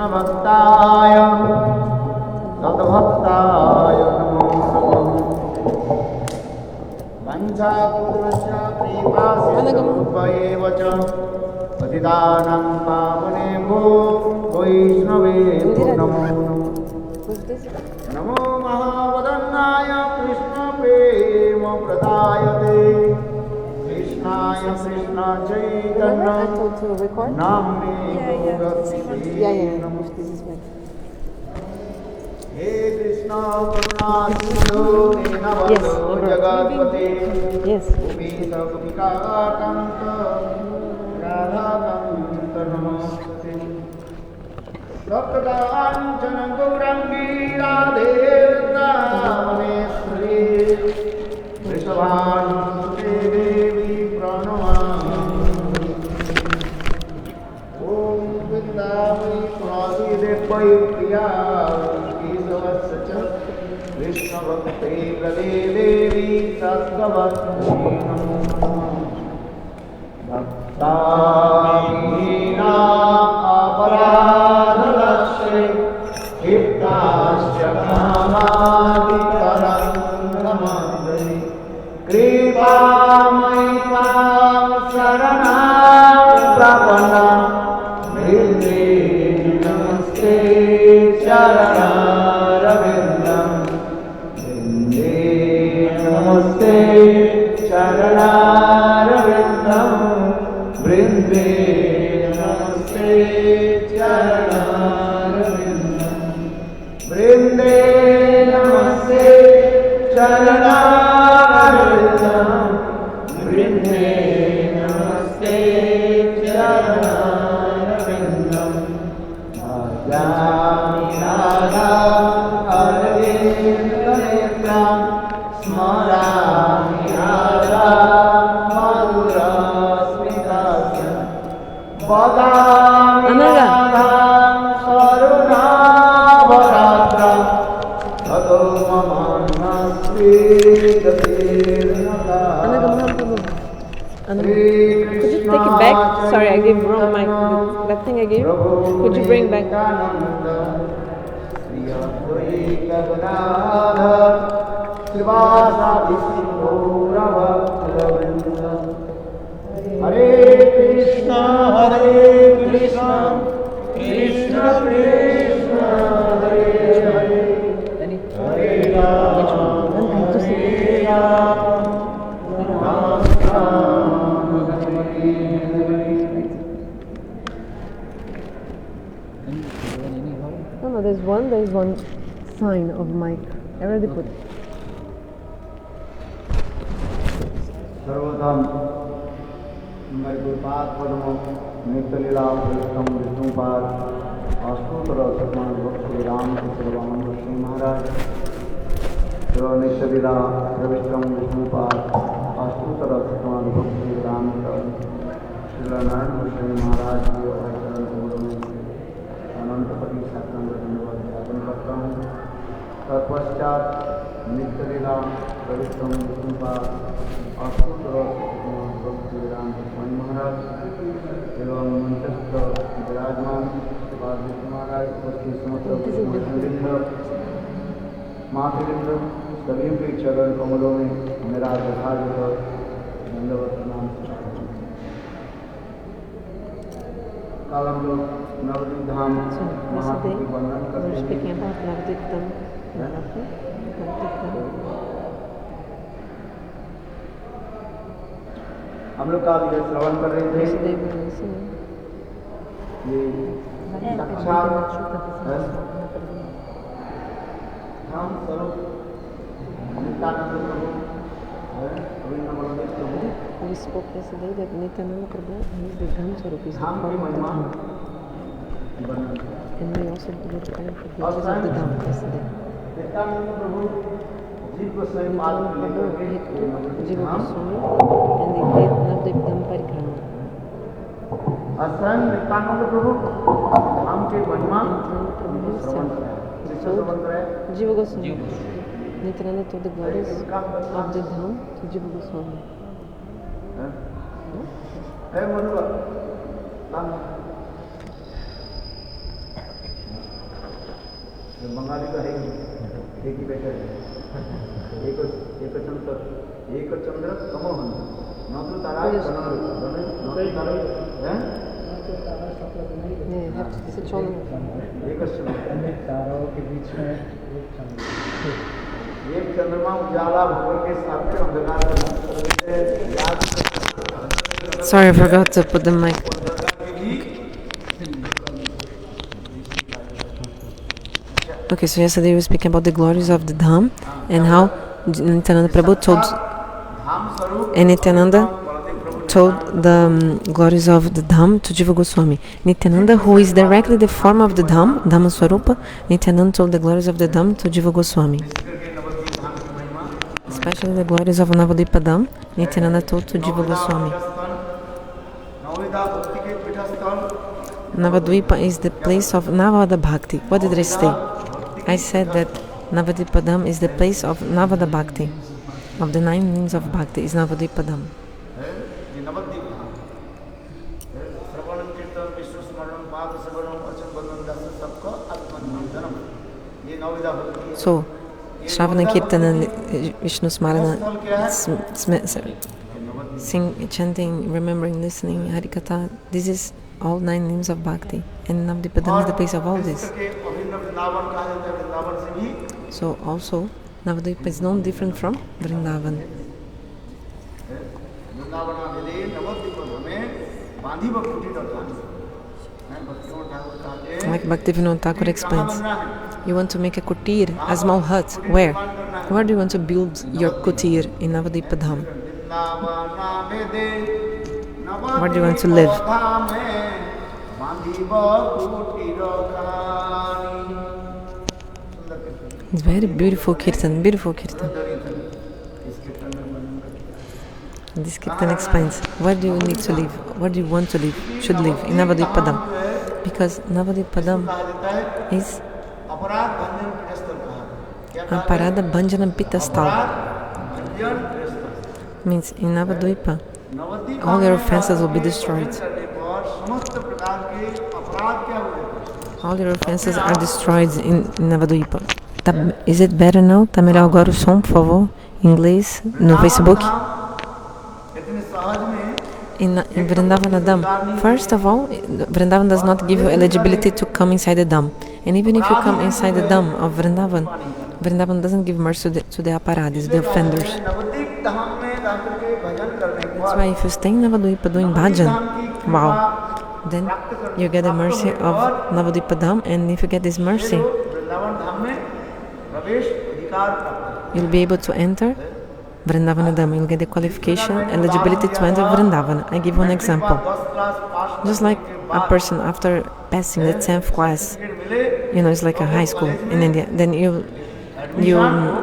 Krishna Bhaktaya Sadbhaktaya Namo Namo Vancha Pudrasya Kripasya Rupayevacha Patidanam Pavanebho Vaishnavebho Namo Namo Mahavadannaya Krishna Prema Pradayate Krishnaya Krishna Chaitanya Namne He Krishna Karuna Sindhu Dinabhaso Jagatpate Upisa Gopika Kanta Radha Kanta Namaste Saptakanchana Gaurangi Radhe Vrindavaneshwari Vrishabhanusute Devi Pranamami Om Vrindavai Pradidevai Priya Kesavasya Krishna Bhakti Prade Devi Sattvatvai Namo Bhakta-hina aparadhanasya hiptasya kamadi-karandamandari kripamaitam sharanam prapanam vrinde namaste sharanarvindam vrinde namaste sharanarvindam Vrinde namaste charanarvindam Vrinde namaste charanarvindam Vrinde namaste charanarvindam Bhajami Radha Arvindam Smarami Radha Madhura Vadami Radham Sarunavaradram Tato Mamanasvi Could you take it back? Sorry, I gave wrong mic. That thing I gave, could you bring back? Hare Krishna, Krishna Krishna, Hare Hare, Hare Rama, Hare Rama, Rama Hare Hare. No, there's one sign of mic. I already put it. Sarvadam Mayurpad Padmo Nitalila Vishtam Vishnupad Astutra Satman Bhakti Ram Kisarvam Shri Maharaj Shiva Nitalila Vishtam Vishnupad Astutra Satman Bhakti Ram Shri Shri Maharaj Ji Vaisharan Guru Anantapati Satnam Dhanyavad Jatan करता हूँ तत्पश्चात नित्यलीला Vishtam Vishnupad Astutra Bhakti Ram Gosvami Maharaj एवं मंचस्थ विराजमान श्री महाराज उपस्थित समस्त वृंद मातृवृंद सभी के चरण कमलों में मेरा यथार्थ दंडवत प्रणाम। कल हम लोग नवद्वीप धाम महाप्रभु की वंदन करते हैं। हम लोग का विजय श्रवण कर रहे थे। ये साक्षात धाम स्वरूप नित्यानंद प्रभु We spoke yesterday that Nityananda Prabhu is the Dham Swarup, is the form of the Dham. And we also did the kind of pictures of the Dham yesterday. Nityananda Prabhu Jiva Gosvami Jiva Goswami and they did Navadvipa Parikrama. स्वयं नित्यानंद प्रभु धाम के महिमा श्रवण कराए। Jiva Goswami. Nityananda told the goddess of the Dham to Jiva Goswami. Bengali का है एक ही बेटा है एक चंद्र कमोहन न तो तारा है एक ताराओं के बीच में एक चंद्रमा उजाला भगवान के सामने अंधकार का Sorry, I forgot to put the mic. Okay, so yesterday we were speaking about the glories of the Dham and how Nityananda Prabhu told, and Nityananda told the glories of the Dham to Jiva Goswami. Nityananda, who is directly the form of the Dham, Dhamma Swarupa, Nityananda told the glories of the Dham to Jiva Goswami. Especially the glories of Navadvipa Dham, Nityananda told to Jiva Goswami. Navadvipa is the place of Navada Bhakti. What did I say? I said that Navadvipa Dham is the place of Navada Bhakti. Of the 9 names of Bhakti is Navadvipa Dham. So, Shravana Kirtana, Vishnu Smarana, sing, chanting, remembering, listening, Harikatha, this is all 9 names of Bhakti. And Navadvipa Dham is the place of all this. So also, Navadvipa is no different from Vrindavan. Like Bhaktivinoda Thakur explains, you want to make a kutir, a small hut. Where? Where do you want to build your kutir in Navadvipa Dham? Where do you want to live? It's very beautiful kirtan, beautiful kirtan. This kirtan explains, where do you need to live? Where do you want to live? Should live in Navadvipa Dham. Because Navadvipa Dham is Aparada Bhanjana Pitastal. Means in Navadvipa, all your offenses will be destroyed. All your offenses are destroyed in Navadvipa. Is it better now? Tá melhor agora o som, por favor? Em inglês, no Facebook. In Vrindavana Dham, first of all, Vrindavan does not give you eligibility to come inside the Dham. And even if you come inside the Dham of Vrindavan, Vrindavan doesn't give mercy to the aparadis, the offenders. That's why if you stay in Navadvipa doing bhajan, wow, then you get the mercy of Navadvipa Dham, and if you get this mercy, you'll be able to enter Vrindavana Dham. You'll get the qualification, eligibility to enter Vrindavana. I give one example. Just like a person after passing the 10th class, it's like a high school in India, then you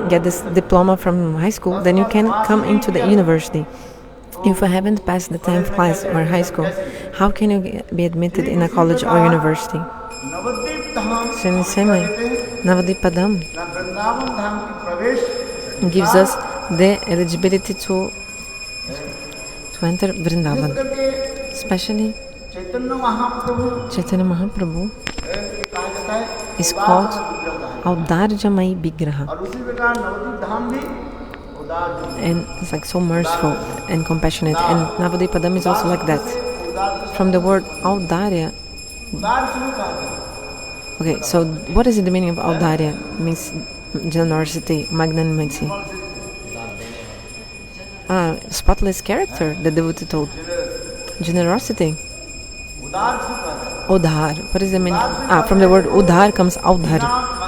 get this diploma from high school, then you can come into the university. If you haven't passed the 10th class or high school, how can you be admitted in a college or university? So in the same way, Navadvipa Dham gives us the eligibility to enter Vrindavan. Especially Chaitanya Mahaprabhu is called Audarjamai Vigraha. And it's like so merciful and compassionate. And Navadvipa Dham is also like that. From the word Audarya. Okay, so what is the meaning of Audarya? It means generosity, magnanimity. Spotless character, the devotee told. Generosity. Udhar. What is the meaning? From the word Udhar comes Audhar,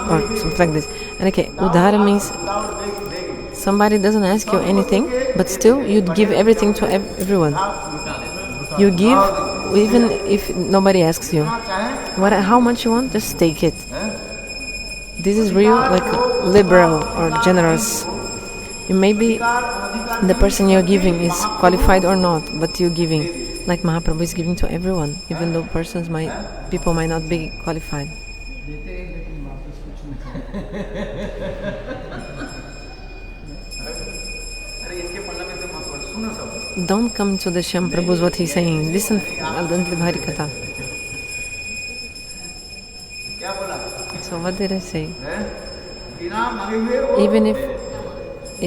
or something like this. And okay, Udhar means somebody doesn't ask you anything, but still you'd give everything to everyone. You give even if nobody asks you. How much you want, just take it. This is real, like liberal or generous. Maybe the person you're giving is qualified or not, but you're giving. Like Mahaprabhu is giving to everyone, even though people might not be qualified. Don't come to the Shyam Prabhu's what he's saying. Listen, Harikatha. क्या बोला? So what did I say? बिना मांगे हुए वो Even if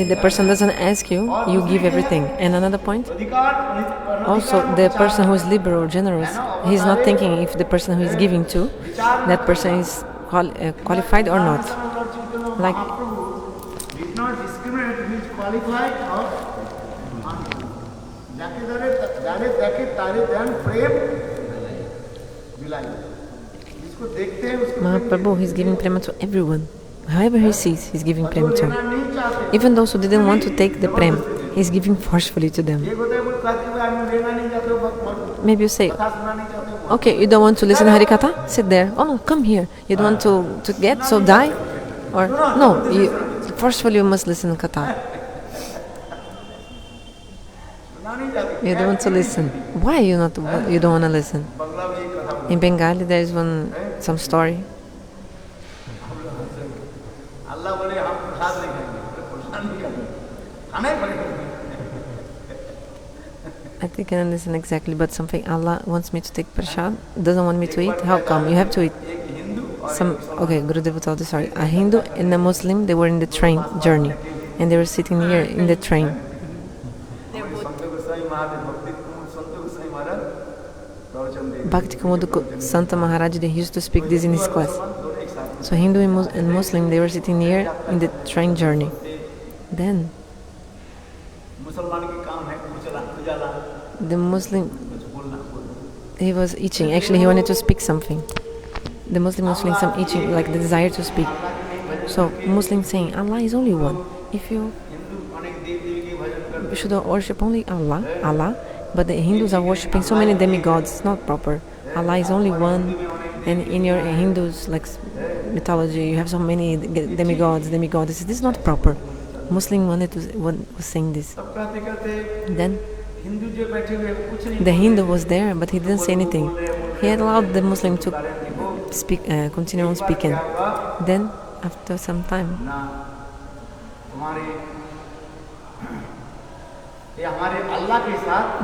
the person doesn't ask you, you give everything. And another point, अधिकार also the person who is liberal or generous, he's not thinking if the person who is giving to, that person is qualified or not. Like Mahaprabhu did not discriminate who is qualified or যাকে যারে দেখে তারে দেন প্রেম বিলাই जिसको देखते हैं उसको Mahaprabhu, he's giving prema to everyone. However he sees, he's giving prema to. Even those who didn't want to take the prem, he's giving forcefully to them. Maybe you say, okay, you don't want to listen Harikatha? Sit there. Oh no, come here. You don't want to get, so die? Or no, you, forcefully you must listen Katha. You don't want to listen. Why you don't want to listen? In Bengali there is some story. I think I don't listen exactly, but something Allah wants me to take prasad, doesn't want me to eat. How come? You have to eat. Okay, Gurudev told the story. A Hindu and a Muslim, they were in the train journey, and they were sitting here in the train. Bhakti Kumodu Santa Maharaj, they used to speak this in his class. So Hindu and Muslim, they were sitting here in the train journey. Then the Muslim, he was itching. Actually, he wanted to speak something. The Muslim was feeling some itching, like the desire to speak. So Muslim saying, Allah is only one. If you should worship only Allah, but the Hindus are worshipping so many demigods, it's not proper. Allah is only one, and in your Hindus, like mythology, you have so many demigods, demigoddesses. This is not proper. Muslim was saying this. Then the Hindu was there, but he didn't say anything. He had allowed the Muslim to speak, continue on speaking. Then, after some time,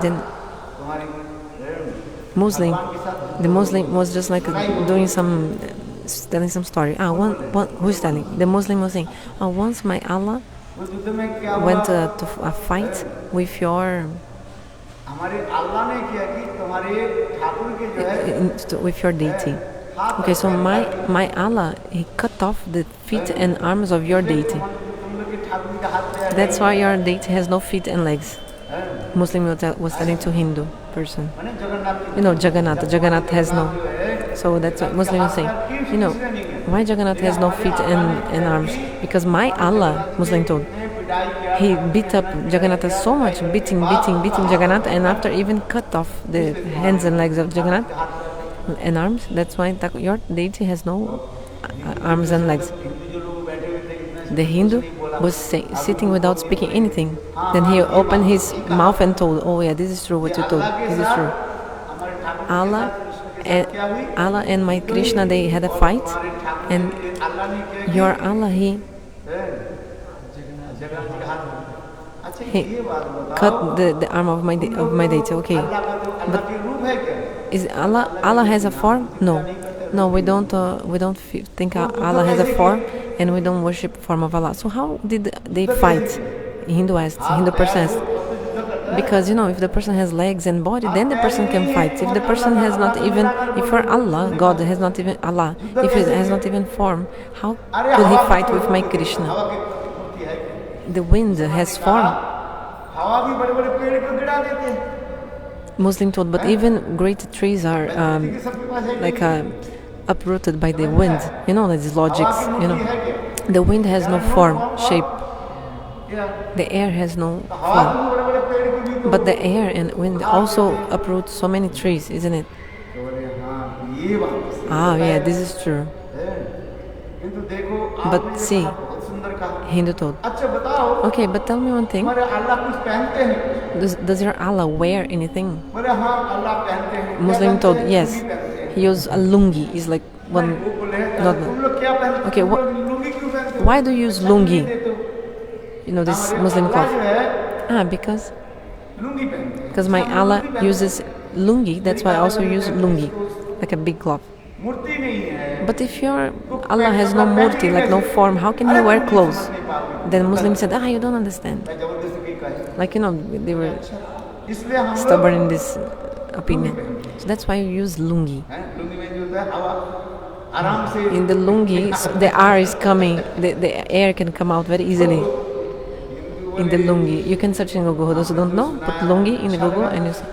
then the Muslim was just like doing telling some story. Who is telling? The Muslim was saying, once my Allah went to a fight with your deity. Okay, so my Allah, he cut off the feet and arms of your deity. That's why your deity has no feet and legs. Muslim was telling to Hindu person. You know, Jagannath has no. So that's what Muslim was saying. You know, why Jagannath has no feet and arms? Because my Allah, Muslim told, he beat up Jagannath so much, beating Jagannath, and after even cut off the hands and legs of Jagannath and arms. That's why your deity has no arms and legs. The Hindu was sitting without speaking anything. Then he opened his mouth and told, oh yeah, this is true what you told. This is true. Allah and my Krishna, they had a fight, and your Allah, he cut the arm of my deity. Okay, but is Allah has a form? No, we don't think Allah has a form, and we don't worship form of Allah. So how did they fight? Hindu person asked. Because if the person has legs and body, then the person can fight. If the person has not even, if for Allah, God has not even Allah, if it has not even form, how could he fight with my Krishna? The wind has form. Muslim told, but even great trees are uprooted by the wind. Like these logics. The wind has no form, shape. The air has no form. But the air and wind also uproot so many trees, isn't it? Yeah, this is true. But see, Hindu told, okay, but tell me one thing. Does your Allah wear anything? Muslim told, yes. He used a lungi. It's like one. Okay, why do you use lungi? This Muslim cloth. Because my Allah uses lungi, that's why I also use lungi, like a big cloth. मूर्ति नहीं है, But if your Allah has no murti, like no form, how can he wear clothes? Then Muslims said, you don't understand. मैं जबरदस्ती कहे, Like, they were इसलिए हम stubborn in this opinion. So that's why you use lungi. Lungi में जो होता है हवा आराम से In the lungi, the air is coming, the air can come out very easily. In the lungi, you can search in Google. Those who don't know, put lungi in the Google and you see.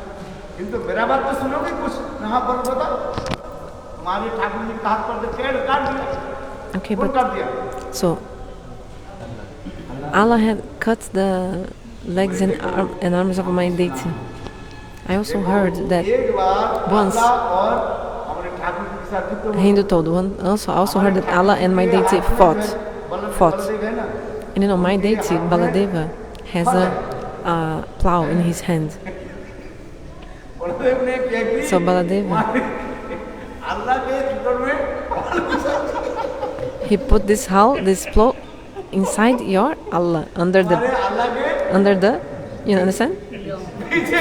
किंतु मेरा बात तो सुनोगे कुछ यहाँ पर बता, हमारे ठाकुर जी का हाथ पर से पेड़ काट दिया, Okay, कौन but काट दिया? so Allah had cut the legs and arms of my deity. I also heard that एक बार once अल्लाह और हमारे ठाकुर जी के साथ युद्ध a Hindu told one. Also heard that Allah and my deity fought. Baldev है ना, And my deity Baladeva has a plow in his hand. Baldev ने क्या की? So Baladeva, अल्लाह के चित्र में he put this plow inside your Allah under the you understand?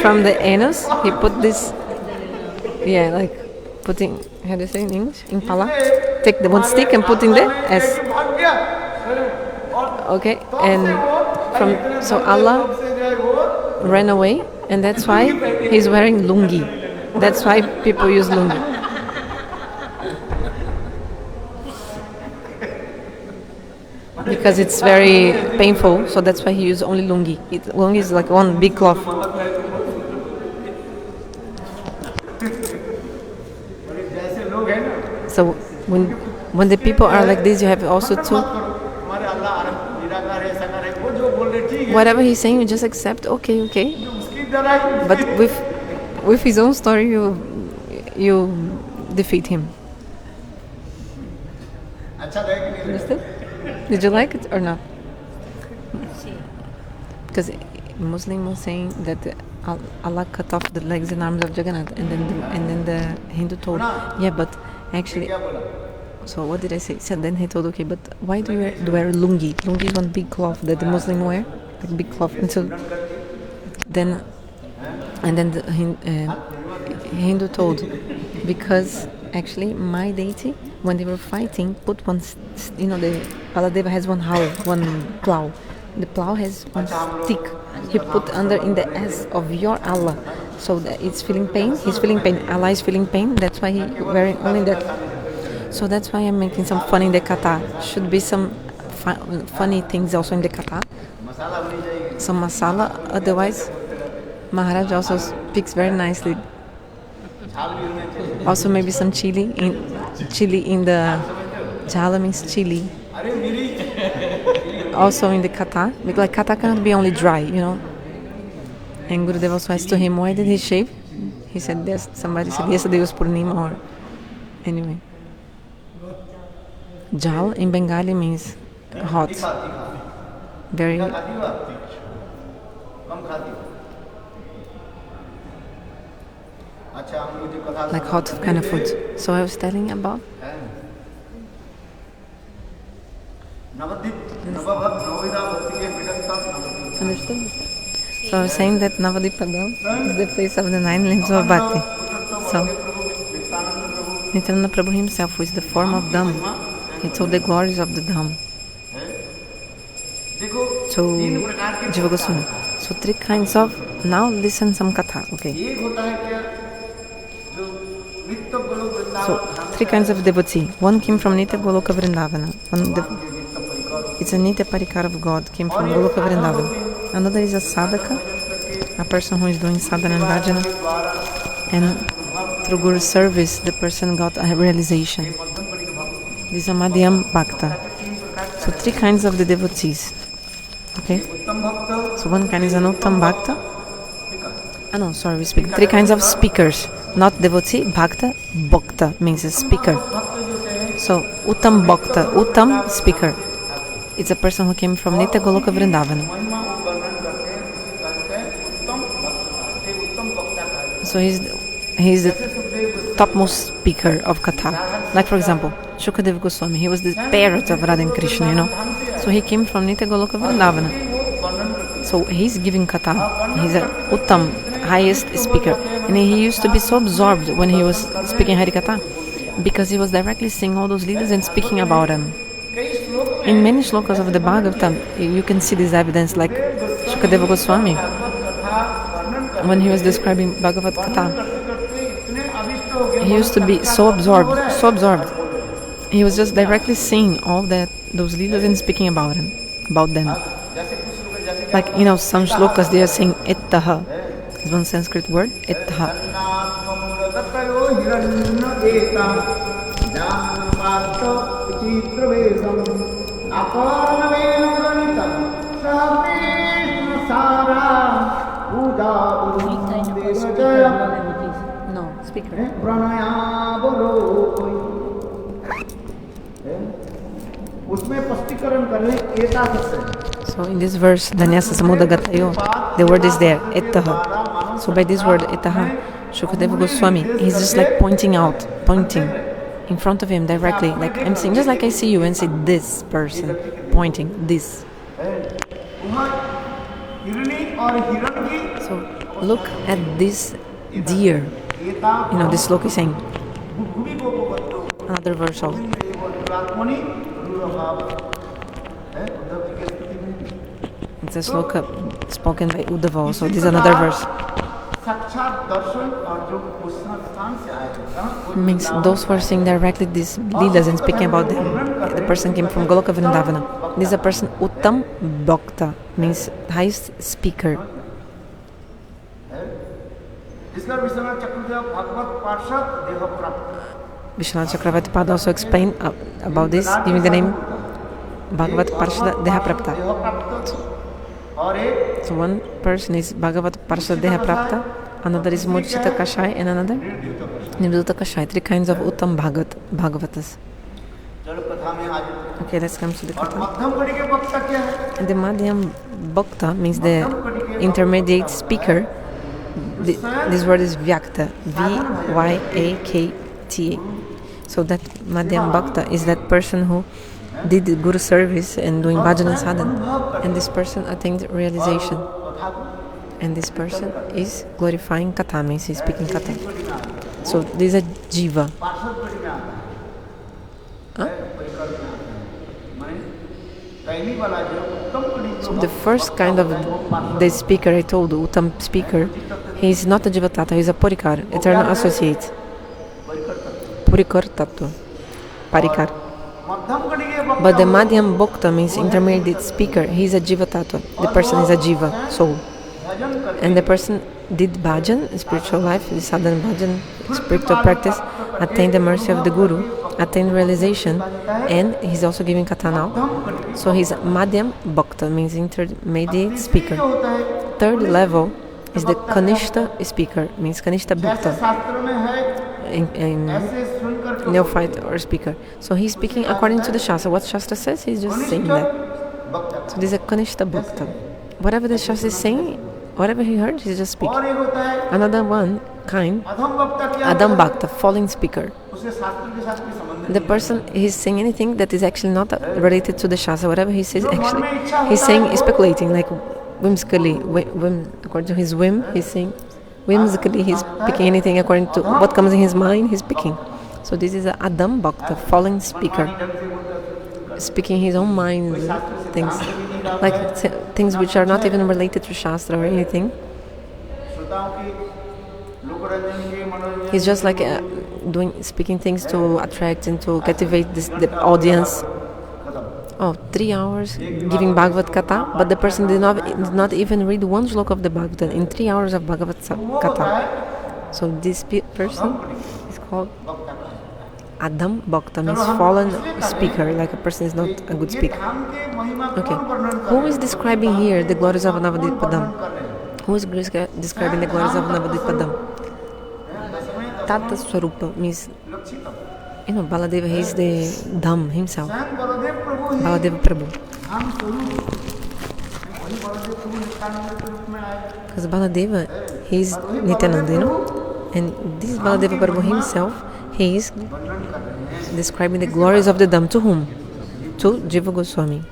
From the anus, he put this, like putting, how do you say in English? Impala. Take the one stick and put in the S. भाग गया, Okay, and so Allah ran away, and that's why he's wearing lungi. That's why people use lungi. Because it's very painful, so that's why he used only lungi. Lungi is like one big cloth. जैसे लोग हैं ना, So when the people are like this, you have also to, हमारे अल्लाह आरम निराकार है, साकार है, वो जो बोल रहे ठीक है, whatever he's saying, you just accept. Okay. उसकी तरह But with his own story, you defeat him. अच्छा लगे कि नहीं लगे? Understood? Did you like it or not? Because Muslim was saying that Allah cut off the legs and arms of Jagannath, and then the Hindu told, yeah, but actually, क्या बोला? so what did I say? So then he told, okay, but why do you wear lungi? Lungi is one big cloth that the Muslim wear, like big cloth. And so then the Hindu told, because actually my deity, when they were fighting, put one, the Baladeva has one howl, one plow. The plow has one stick. He put under in the ass of your Allah, so that it's feeling pain. He's feeling pain. Allah is feeling pain. That's why he wearing only that. So that's why I'm making some fun in the kata. Should be some funny things also in the kata. Some masala. Otherwise, Maharaj also speaks very nicely. Also maybe some chili in the jhala means chili. Also in the kata, because like kata cannot be only dry, And Gurudev also asked to him, why did he shave? He said, yes. Somebody said yesterday was Purnima, or anyway. Jal in Bengali means hot, very like hot kind of food. So I was telling about understood? So I was saying that Navadvipa is the place of the 9 limbs of Bhakti. So Nityananda Prabhu himself, who is the form of Dham, he told the glories of the Dham. So Jiva Goswami. So 3 kinds of, now listen some katha, okay? So 3 kinds of devotee. One came from Nitya Goloka Vrindavana. It's a Nitya Parikar of God, came from Goloka Vrindavana. Another is a sadhaka, a person who is doing sadhana and bhajana, and through Guru's service, the person got a realization. This is a Madhyam Bhakta. So 3 kinds of the devotees. Okay? So one kind is an Uttam Bhakta. We speak 3 kinds of speakers. Not devotee, Bhakta. Bhakta means a speaker. So Uttam Bhakta, Uttam speaker. It's a person who came from Nitya Goloka Vrindavana. So he's the topmost speaker of Katha. Like for example, Shukadev Goswami, he was the parrot of Radha and Krishna, So he came from Nitya Goloka Vrindavana. So he's giving Katha. He's a Uttam, highest speaker. And he used to be so absorbed when he was speaking Harikatha. because he was directly seeing all those leelas and speaking about them. In many shlokas of the Bhagavatam, you can see this evidence, like Shukadeva Goswami, when he was describing Bhagavad Gita. He used to be so absorbed. He was just directly seeing all those leelas and speaking about them. Like, some shlokas they are saying ittaha. It's one Sanskrit word, ittaha. No, speaker. So in this verse, Dhanyasa Samudagatayo, the word is there, ittaha. So by this word, ittaha, Shukadeva Goswami, he's just like pointing in front of him directly, like I'm saying, just like I see you and say this person, pointing this. So look at this deer. This sloka is saying. Another verse also. It's a sloka spoken by Uddhava. So this is another verse. It means those who are saying directly these leelas and speaking about them. The person came from Goloka Vrindavana. This is a person Uttam Bhakta, means highest speaker. Vishwanath Chakravarti Pada also explained about this, giving the name Bhagavat Parshada Deha Prapta. So one person is Bhagavat Parshada Deha Prapta, another is Murchita Kashai, and another Nivduta Kashai. 3 kinds of Uttam Bhagavatas. Okay, let's come to the Katha. The Madhyam Bhakta means the intermediate speaker. This word is Vyakta, Vyakta. So that Madhyam Bhakta is that person who did the Guru service and doing bhajan and sadhana, and this person attained realization. And this person is glorifying Katha, means he's speaking Katha. So this is a Jiva. So the first kind of the speaker I told you, Uttam speaker, he is not a Jiva Tattva, he is a Parikar, eternal associate. Purikar Tattva. Parikar. But the Madhyam Bhakta means intermediate speaker, he is a Jiva Tattva. The person is a Jiva, soul. And the person did bhajan, spiritual life, sadhana bhajan, spiritual practice, attained the mercy of the Guru, attained realization, and he's also giving Katha now. So he's Madhyam Bhakta, means intermediate speaker. Third level is the Kanishta speaker, means Kanishta Bhakta, in neophyte or speaker. So he's speaking according to the Shastra. What Shastra says, he's just saying that. So this is a Kanishta Bhakta. Whatever the Shastra is saying, whatever he heard, he's just speaking. Another one kind, Adam Bhakta, falling speaker. The person is saying anything that is actually not related to the Shastra. Whatever he says, actually, he's saying, speculating, like whimsically, according to his whim, he's saying, whimsically, he's speaking anything according to what comes in his mind, he's speaking. So this is a Adam Bhakta, falling speaker, speaking his own mind, things, like things which are not even related to Shastra or anything. He's just like speaking things to attract and to captivate the audience. 3 hours giving Bhagavad Katha, but the person did not even read one shloka of the Bhagavatam in 3 hours of Bhagavad Katha. So this person is called Adam Bhakta, means fallen speaker, like a person is not a good speaker. Okay, who is describing here the glories of Navadvipa? Who is describing the glories of Navadvipa? Tata Swarupa means, Baladeva, he is the Dham himself. Baladeva Prabhu. Because Baladeva, he is Nityananda, and this Baladeva Prabhu himself, he is describing the glories of the Dham to whom? To Jiva Goswami.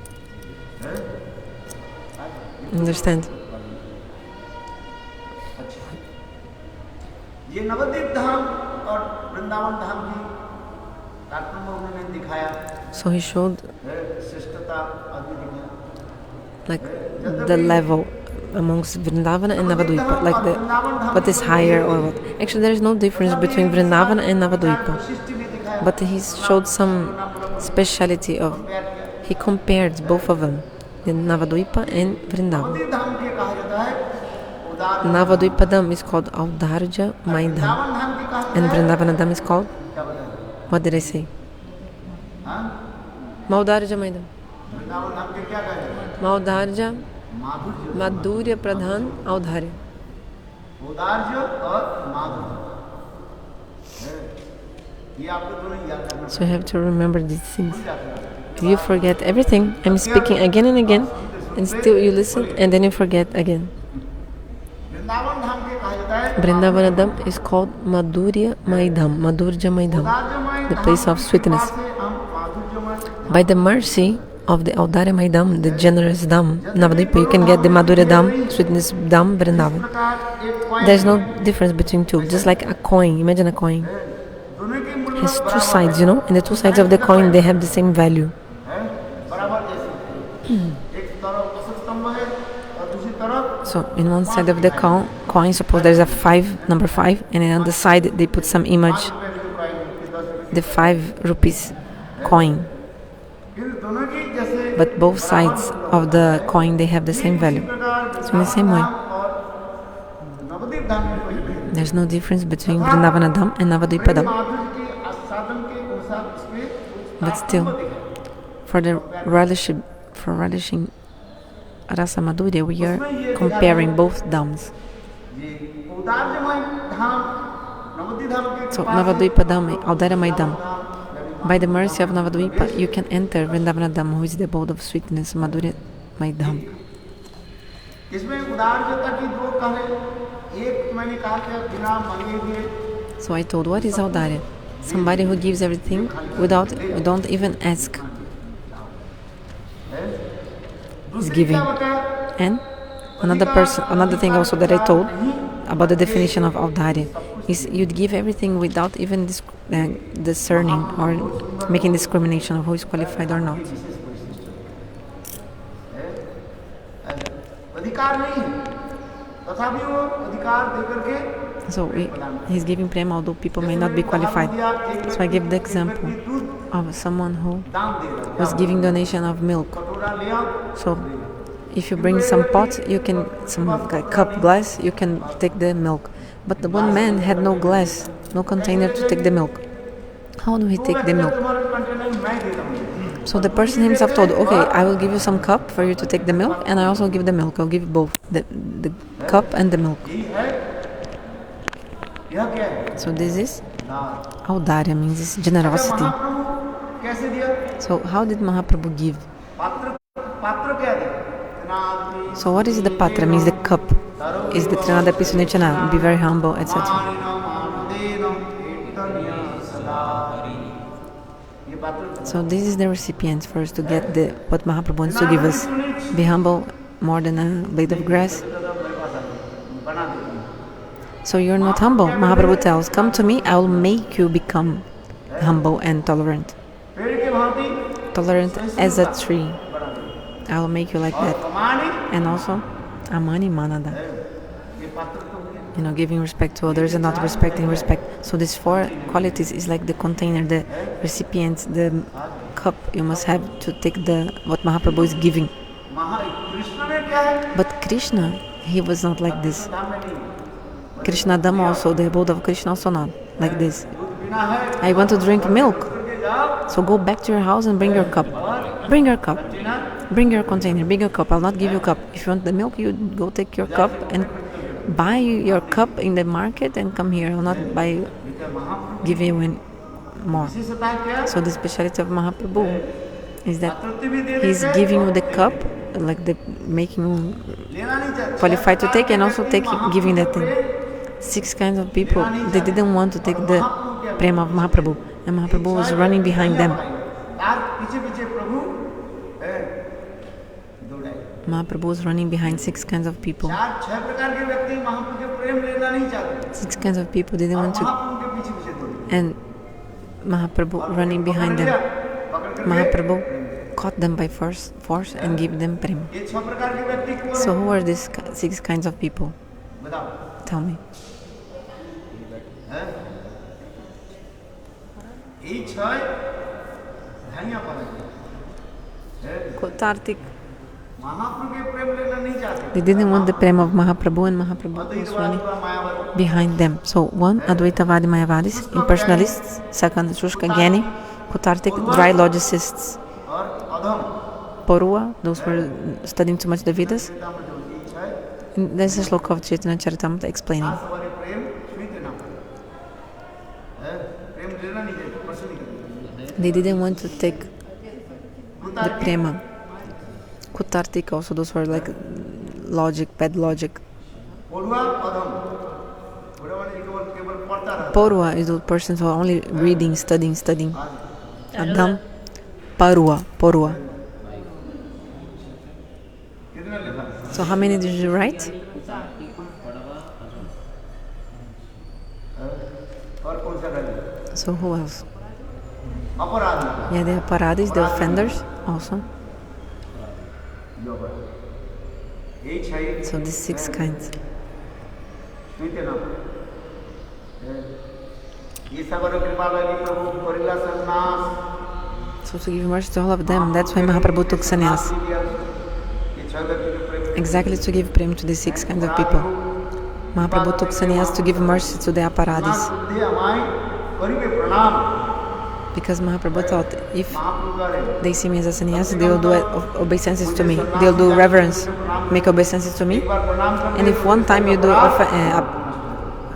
Understand? ये नवद्वीप धाम और वृंदावन धाम की So he showed श्रेष्ठता आदि दिखाया. like the level amongst Vrindavana and Navadvipa, like what is higher or what. Actually, there is no difference between Vrindavana and Navadvipa, but he showed some speciality of. He compared both of them, the Navadvipa and Vrindavana. Navadvipa Dham is called Audharja Maidham, and Vrindavana Dham is called. What did I say? Maudharja Maidham. Maudharja Madhurya Pradhan Audharya. So you have to remember these things. If you forget everything, I'm speaking again and again, and still you listen, and then you forget again. Vrindavana Dham is called Madhurya Maidham, Madhurja Maidham, the place of sweetness. By the mercy of the Audharya Maidham, the generous Dham, Navadvipa, you can get the Madhurya Dham, sweetness Dham, Vrindavana. There's no difference between two, just like a coin. Imagine a coin. It has two sides, you know, and the two sides of the coin, they have the same value. So in one side of the coin, suppose there's a 5, number 5, and then on the side they put some image, the 5 rupees coin. But both sides of the coin, they have the same value. So in the same way, there's no difference between Vrindavana Dham and Navadvipa Dham. But still, for relishing Rasa Madhurya, we are comparing both dhams. So Navadvipa Dham, Audharya Maidham. By the mercy of Navadvipa, you can enter Vrindavana Dham, who is the abode of sweetness, Madhurya Maidham. So I told, what is Audharya? Somebody who gives everything don't even ask. Is giving. And another thing also that I told about the definition of Audharya is you'd give everything without even discerning or making discrimination of who is qualified or not. So he's giving prema although people may not be qualified. So I give the example of someone who was giving donation of milk. So if you bring some pot, you can some cup, glass, you can take the milk. But the one man had no glass, no container to take the milk. How do he take the milk? So the person himself told, okay, I will give you some cup for you to take the milk, and I also give the milk. I'll give you both, the cup and the milk. So this is Audharya, means this generosity. So how did Mahaprabhu give? So what is the patra? Means the cup. Is the Trinada Pisunechana, be very humble, etc. So this is the recipient for us to get what Mahaprabhu wants to give us. Be humble more than a blade of grass. So you're not humble. Mahaprabhu tells, come to me, I will make you become humble and tolerant. Tolerant as a tree. I will make you like that. And also, Amani Manada. Giving respect to others and not respecting respect. So these 4 qualities is like the container, the recipient, the cup you must have to take what Mahaprabhu is giving. But Krishna, he was not like this. Krishna Dham also, the abode of Krishna also not like this. I want to drink milk. So go back to your house and bring your cup. Bring your cup. Bring your container, bring your cup. I'll not give you a cup. If you want the milk, you go take your cup and buy your cup in the market and come here. I will not give you more. So the speciality of Mahaprabhu is that he's giving you the cup, like making you qualified to take, and also giving that thing. 6 kinds of people, they didn't want to take the prema of Mahaprabhu, and Mahaprabhu was running behind them. Mahaprabhu was running behind 6 kinds of people. 6 kinds of people didn't want to, and Mahaprabhu running behind them. Mahaprabhu caught them by force and gave them prema. ये 6 प्रकार के व्यक्ति कौन So who are these 6 kinds of people? बताओ Tell me. हैं ये 6 धनिया पड़े Kartik. महाप्रभु के प्रेम लेना नहीं चाहते They didn't want the prema of Mahaprabhu and Mahaprabhu Goswami behind them. So one, Advaitavadi Mayavadis, impersonalists. Second, Shushka Gyani, Kutartik, dry logicists. और अधम Porua, those who were studying too much the Vedas. And there's a shloka of Chaitanya Charitamrita explaining. हमारे प्रेम स्वीकृत ना है प्रेम लेना नहीं चाहिए पसंद नहीं करते They didn't want to take the prema. Kutartik also, those who are like logic, bad logic. पढ़ुआ अधम पढ़ुआ ने केवल पढ़ता रहता Porua is those persons who are only reading, studying. Adham, Porua. कितने लिखा So how many did you write? और कौन सा डाली So who else? अपराध Yeah, the paradis, the offenders also. यही चाहिए So these 6 kinds. स्वीकृत ना ये सब कृपा लगी प्रभु करिला sannyas So to give mercy to all of them, that's why Mahaprabhu took sannyas. ये 6 व्यक्ति के प्रेम Exactly to give prem to the 6 kinds of people. Mahaprabhu took sannyas to give mercy to the aparadis. दे हमारे करिवे प्रणाम Because Mahaprabhu thought, if महाप्रभु करे they see me as a sannyas, they will do obeisances to me. They will do reverence, make obeisances to me. एक बार प्रणाम कर And if one time you do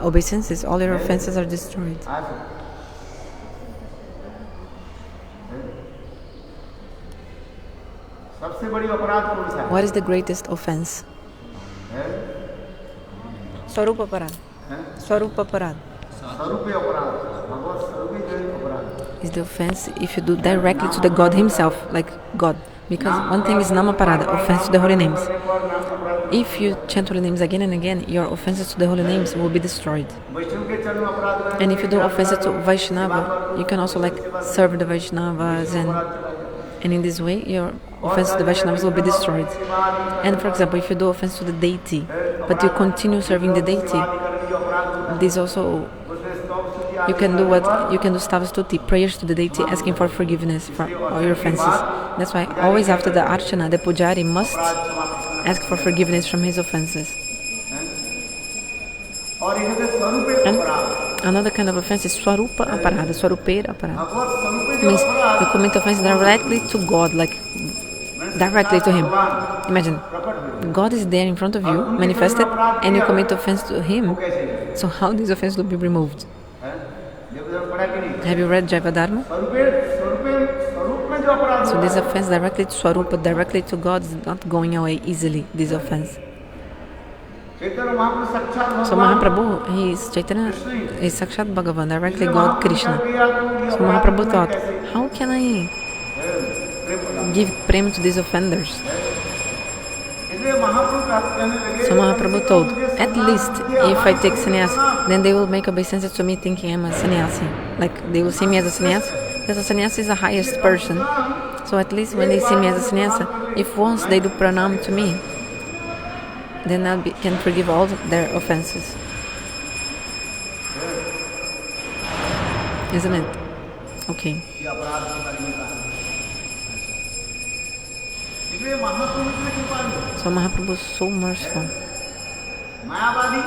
obeisances, all your offenses are destroyed. सबसे बड़ी अपराध कौन सा है What is the greatest offense? Swarup aparad. Swarup aparad स्वरूप अपराध भगवत स्वरूप अपराध is the offense if you do directly to the God himself, like God. Because one thing is namaparada, offense to the holy names. If you chant holy names again and again, your offenses to the holy names will be destroyed. वैष्णव के चरण में अपराध रहे And if you do offenses to Vaishnava, you can also like serve the Vaishnavas, and in this way your offense to the Vaishnavas will be destroyed. And for example, if you do offense to the deity, but you continue serving the deity, this also you can do stavstuti, prayers to the deity, asking for forgiveness for all your offenses. That's why always after the archana, the pujari must ask for forgiveness from his offenses. और यह स्वरूप And अपराध another kind of offense is swarupa aparada, swarupera aparada. भगवत स्वरूप It means you commit offense directly to God, like directly to Him. Imagine, God is there in front of you, manifested, and you commit offense to Him. So how this offense will be removed? Have you read Jiva Dharma? स्वरूप में जो अपराध So this offense directly to Swarupa, directly to God, is not going away easily, this offense. Chaitanya Mahaprabhu साक्षात So Mahaprabhu, he is Chaitanya, is Sakshat Bhagavan, directly God Krishna. So Mahaprabhu thought, how can I give prem to these offenders? इसलिए महाप्रभु कहने लगे So Mahaprabhu told, at least if I take sannyas, then they will make obeisances to me thinking I'm a sannyasi. Like they will see me as a sannyasi, because a sannyasi is the highest person. So at least when they see me as a sannyasi, if once they do pranam to me, then I can forgive all their offenses. Isn't it? Okay. ये अपराध के बारे में कहा इसलिए महाप्रभु की कृपा है So Mahaprabhu is so merciful. मायावादी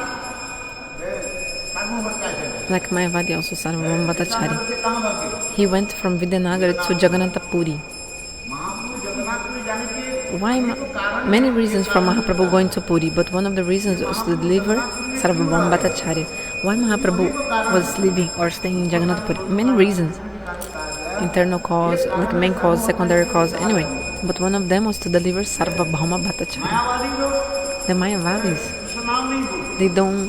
साधु भटका है Like Mayavadi also, Sarvabhauma Bhattacharya. से कहां भागे He went from Vidyanagara to Jagannatha Puri. महाप्रभु जगन्नाथपुरी जाने के Why? Many reasons for Mahaprabhu going to Puri, but one of the reasons was to deliver Sarvabhauma Bhattacharya. Why Mahaprabhu was living or staying in Jagannath Puri? Many reasons. Internal cause, like main cause, secondary cause, anyway. But one of them was to deliver Sarvabhauma Bhattacharya. मायावादी लोग The Mayavadis, उसका नाम नहीं बोलते they don't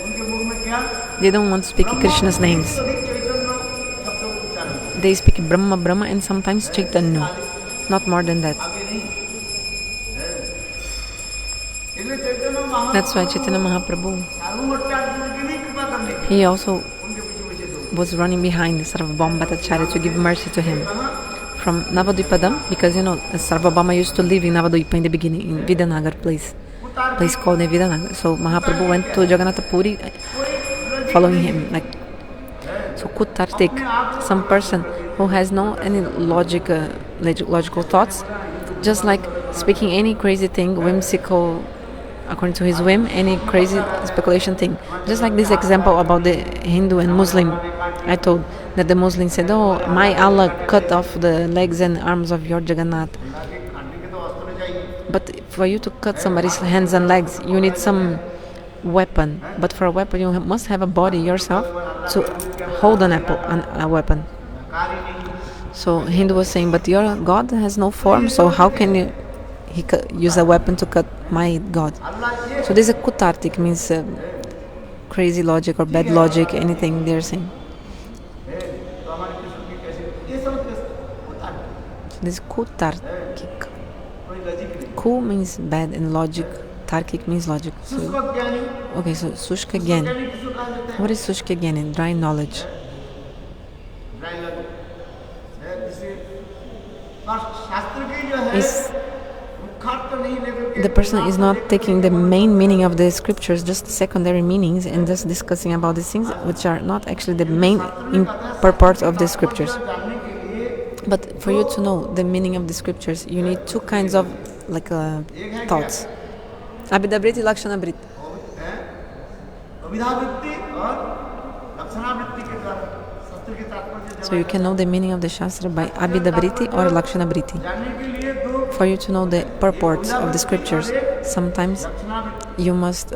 उनके मुख में क्या want to speak Krishna's names. अधिक चैतन्य शब्दों को उच्चारण They speak Brahma Brahma and sometimes Chaitanya. Not more than that. आगे नहीं इसलिए Chaitanya Mahaprabhu That's why Chaitanya Mahaprabhu, साधु भट्टाचार्य की भी कृपा करने के he also उनके पीछे पीछे दो was running behind Sarvabhauma Bhattacharya to give mercy to him. from Navadvipa, because Sarvabhauma used to live in Navadvipa in the beginning, in Vidanagar place called Vidanagar. So Mahaprabhu went to Jagannath Puri following him. So Kutartik, some person who has no any logical thoughts, just like speaking any crazy thing, whimsical, according to his whim, any crazy speculation thing. Just like this example about the Hindu and Muslim. I told that the Muslim said, "Oh, my Allah cut off the legs and arms of your Jagannath." But for you to cut somebody's hands and legs, you need some weapon. But for a weapon, you must have a body yourself to hold a weapon. So Hindu was saying, but your God has no form, so how can he use a weapon to cut my God? So this is a kutartik, means crazy logic or bad logic, anything they're saying. So this kutarkik. Ku means bad and logic. Tarkik means logic. So Sushka Gyani. What is Sushka Gyani? Dry knowledge. The person is not taking the main meaning of the scriptures, just secondary meanings, and just discussing about these things which are not actually the main purport of the scriptures. But for you to know the meaning of the scriptures, you need two kinds of thoughts. Abhidabriti, Lakshanabriti. So you can know the meaning of the Shastra by Abhidabriti or Lakshanabriti. For you to know the purports of the scriptures, sometimes you must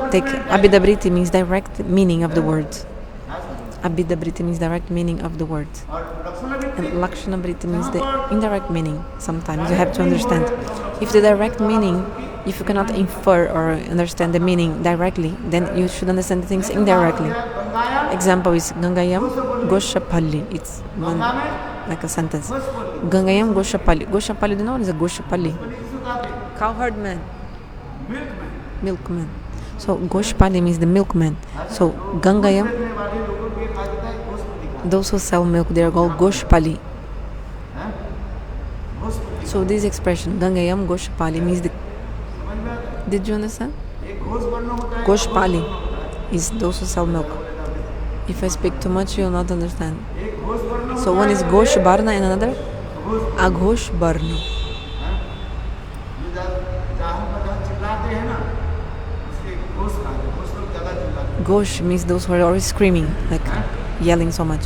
take Abhidabriti, means direct meaning of the words. Abhidabriti means direct meaning of the words. And Lakshanabriti means the indirect meaning. Sometimes you have to understand. If the direct meaning, if you cannot infer or understand the meaning directly, then you should understand the things indirectly. Example is Gangayam Goshapalli. It's like a sentence. Gangayam Goshapalli. Goshapalli, do you know what is a Goshapalli? Cowherd man. Milkman. So Goshapalli means the milkman. So Gangayam, those who sell milk, they are called Goshapalli. So this expression, Gangayam Goshapalli, means the... Did you understand? Goshapalli is those who sell milk. If I speak too much, you will not understand. So one is Gosh Barna and another Aghosh Barna. Gosh means those who are always screaming, like yelling so much.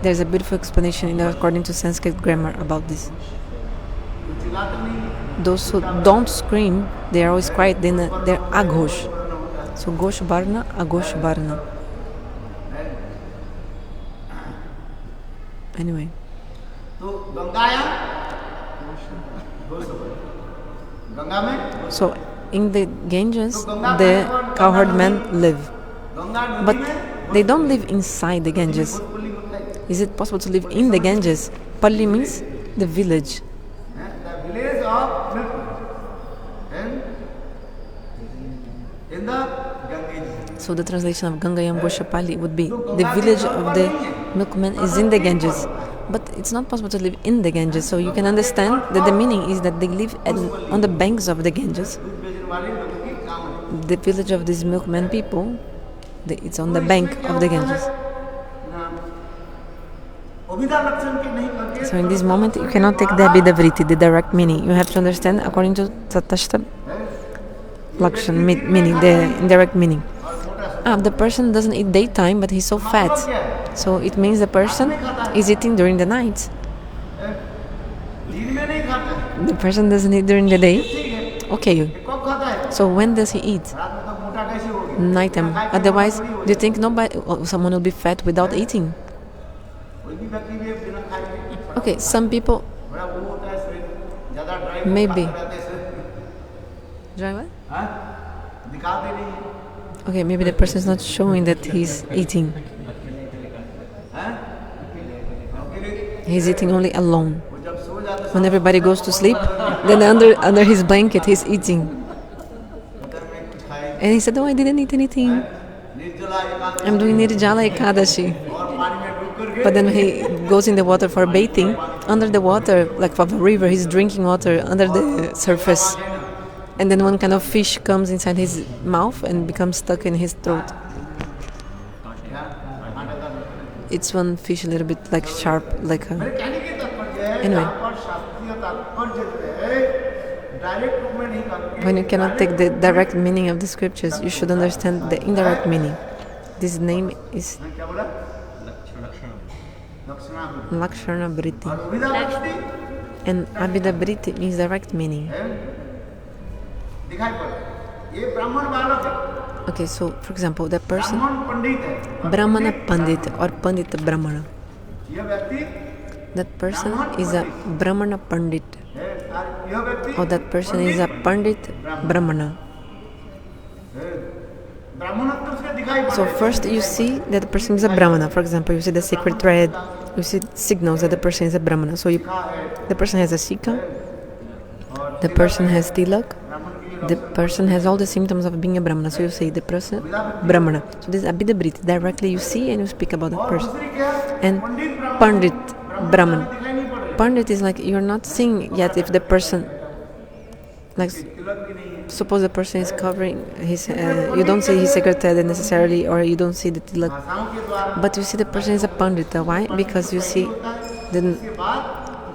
There's a beautiful explanation according to Sanskrit grammar about this. Those who don't scream, they are always quiet, then they're Aghosh. So Gosh Barna, Aghosh Barna. Anyway. So in the Ganges, the cowherd men live. But they don't live inside the Ganges. Is it possible to live in the Ganges? Palli means the village. The village of in the Ganges. So the translation of Gangayam Goshapalli would be the village of the milkman is in the Ganges. But it's not possible to live in the Ganges. So you can understand that the meaning is that they live on the banks of the Ganges. The village of these milkman people, it's on the bank of the Ganges. So in this moment, you cannot take the Abhidavriti, the direct meaning. You have to understand according to Tatashta Lakshan meaning, the indirect meaning. The person doesn't eat daytime, but he's so fat. So it means the person is eating during the night. The person doesn't eat during the day. Okay. So when does he eat? Nighttime. Otherwise, do you think someone will be fat without eating? Okay, some people maybe. Dry what? Okay, maybe the person is not showing that he's eating. He's eating only alone. When everybody goes to sleep, then under his blanket he's eating. And he said, "Oh, I didn't eat anything. I'm doing Nirjala Ekadashi." But then he goes in the water for bathing. Under the water, like from a river, he's drinking water under the surface. And then one kind of fish comes inside his mouth and becomes stuck in his throat. It's one fish a little bit like sharp, like a... Anyway. When you cannot take the direct meaning of the scriptures, you should understand the indirect meaning. This name is Lakshana Briti. And Abhida Briti means direct meaning. Okay, so for example, that person, Brahmana Pandit or Pandit Brahmana. That person is a Brahmana Pandit. Or that person is a Pandit Brahmana. So first you see that the person is a Brahmana. For example, you see the sacred thread, you see signals that the person is a Brahmana. So the person has a Sikha, the person has Tilak, the person has all the symptoms of being a Brahmana. So you say the person, Brahmana. So this is Abhida Briti. Directly you see and you speak about that person. And Pandit Brahman. Pandit is like you're not seeing yet if the person, like suppose the person is covering his, you don't see his secretary necessarily, or you don't see the tilak, but you see the person is a pandita. Why? Because you see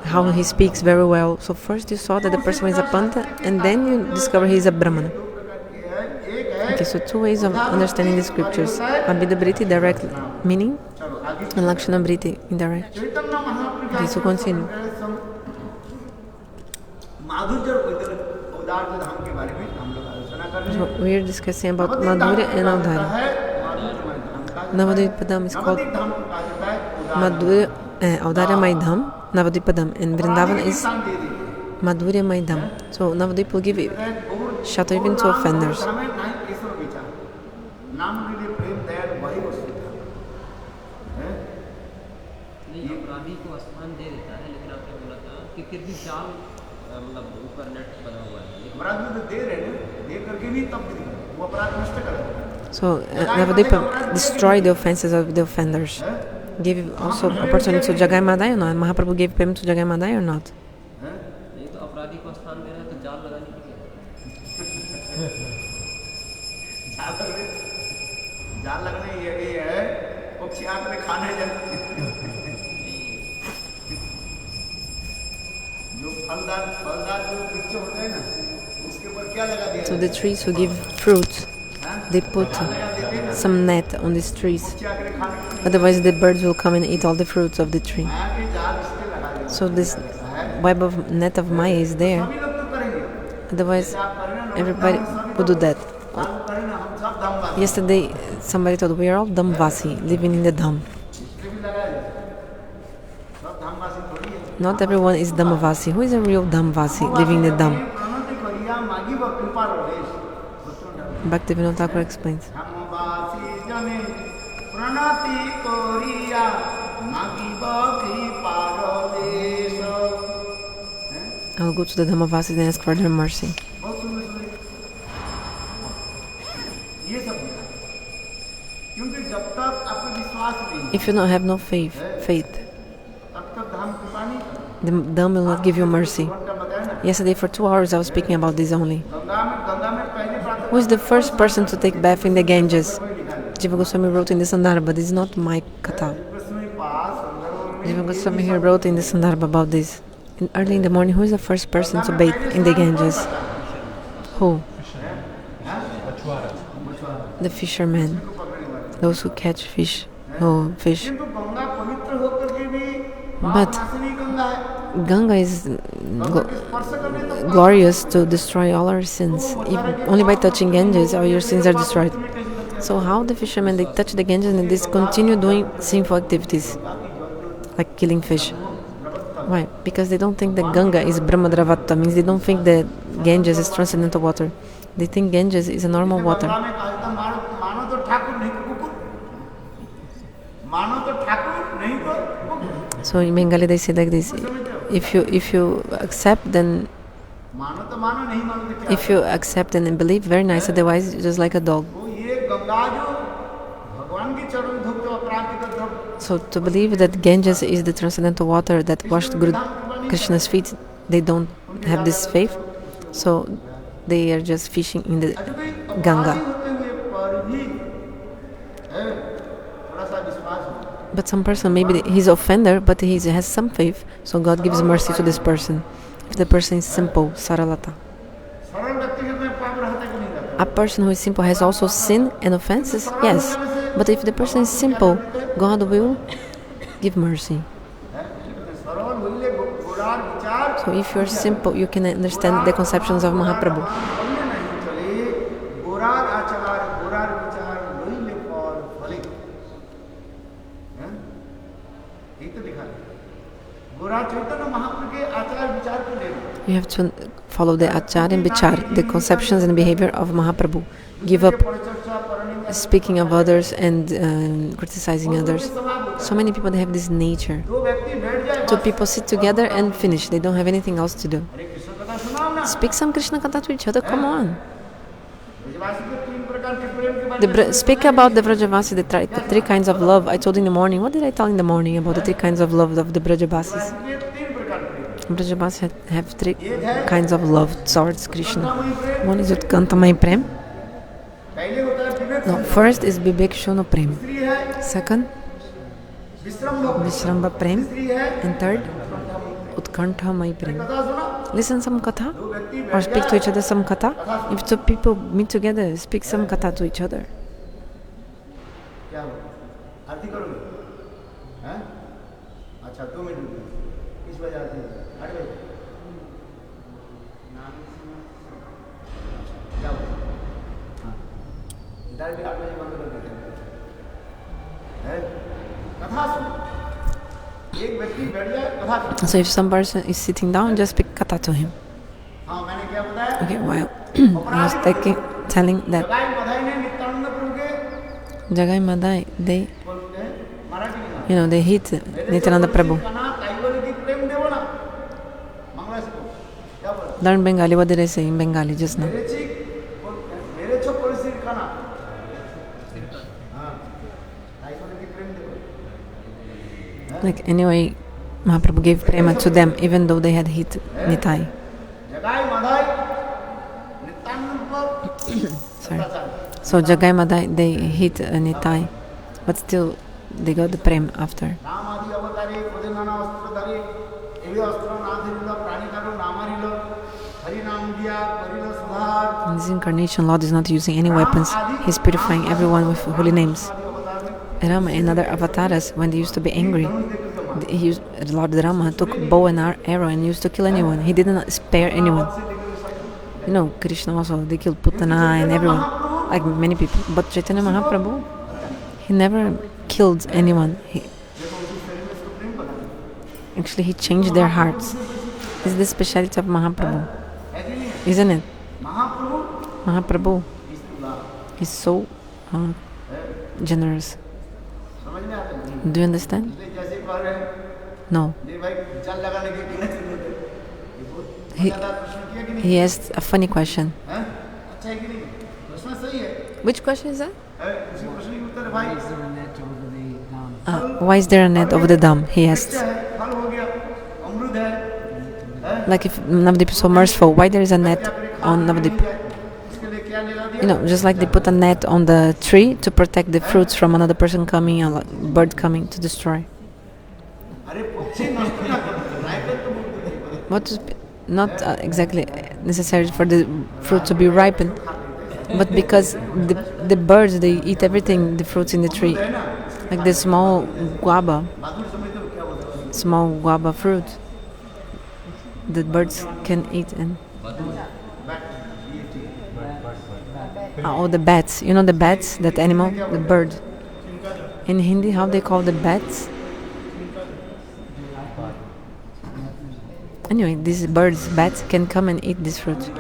how he speaks very well. So first you saw that the person is a pandita, and then you discover he is a brahmana. Okay, so two ways of understanding the scriptures: Abhida Briti, direct meaning, and Lakshana Briti, indirect. Okay, so continue. So we are discussing about Madhurya and Audharya. Navadvipa is called Madhurya, Audharya Maidham, Navadvipa, and Vrindavana is Madhurya Maidham. So Navadvipa will give shelter even to offenders. So Navadvipa destroy the offenses of the offenders. Give also opportunity to Jagai Madai or not? Mahaprabhu gave prema to Jagai Madai or not? So the trees who give fruit, they put some net on these trees. Otherwise the birds will come and eat all the fruits of the tree. So this web of net of Maya is there. Otherwise everybody would do that. Yesterday somebody told we are all Dhamvasi, living in the Dham. Not everyone is Dhammavasi. Who is a real Dhammavasi living in the Dham? Bhaktivinoda Thakur explains. I'll go to the Dhammavasis and ask for their mercy. If you don't have no faith, the Dham will not give you mercy. Yesterday for 2 hours I was speaking about this only. Who is the first person to take bath in the Ganges? Jiva Gosvami wrote in the Sandarbha. This is not my katha. Jiva Goswami here wrote in the Sandarbha about this. And early in the morning, who is the first person to bathe in the Ganges? Who? The fishermen. Those who catch fish. Oh, fish. But Ganga is glorious to destroy all our sins. Only by touching Ganges, all your sins are destroyed. So how the fishermen, they touch the Ganges and they continue doing sinful activities, like killing fish. Why? Because they don't think that Ganga is Brahmadravata, means they don't think that Ganges is transcendental water. They think Ganges is a normal water. So in Bengali they say like this: if you accept, then if you accept and believe, very nice. Otherwise, just like a dog. So to believe that Ganges is the transcendental water that washed Krishna's feet, they don't have this faith. So they are just fishing in the Ganga. But some person, maybe he's offender, but he has some faith, so God gives mercy to this person. If the person is simple, saralata. A person who is simple has also sin and offenses, yes. But if the person is simple, God will give mercy. So if you are simple, you can understand the conceptions of Mahaprabhu. You have to follow the achar and vichar, the conceptions and behavior of Mahaprabhu. Give up speaking of others and criticizing others. So many people, they have this nature. Two people sit together and finish. They don't have anything else to do. Speak some Krishna Katha to each other, come on. Speak about the Vrajavasi, the three kinds of love. I told in the morning. What did I tell in the morning about the three kinds of love of the Vrajavasis? Vrajavasis have three kinds of love towards Krishna. One is Utkantamai Prem. No, first is Vivek Shono Prem. Second, Vishramba Prem. And third, Utkanthamai Prem. Listen some katha or speak to each other some katha. If two people meet together, speak some katha to each other. So if some person is sitting down, just speak katha to him. Okay, while I was telling that Jagai Madai, they hit Nityananda Prabhu. Learn Bengali. What did I say in Bengali just now? Like anyway, Mahaprabhu gave prema to them even though they had hit Nitai. Sorry. So Jagai Madai, they hit Nitai, but still they got the prem after. In this incarnation, Lord is not using any weapons. He's purifying everyone with holy names. Rama and other avatars, when they used to be angry, Lord Rama took bow and arrow and used to kill anyone. He didn't spare anyone. Krishna also, they killed Putana and everyone, like many people. But Chaitanya Mahaprabhu, he never killed anyone. Actually, he changed their hearts. This is the speciality of Mahaprabhu, isn't it? Mahaprabhu is so generous. Do you understand? No. He asked a funny question. Which question is that? Why is there a net over the dam? He asked. Like if Navadvipa is so merciful, why there is a net on Navadvipa? Just like they put a net on the tree to protect the fruits from another person coming, a bird coming to destroy. Not exactly necessary for the fruit to be ripened, but because the birds, they eat everything, the fruits in the tree, like the small guava fruit, the birds can eat. And the bats, the bats, that animal, the bird. In Hindi, how they call the bats? Anyway, these birds, bats, can come and eat this fruit.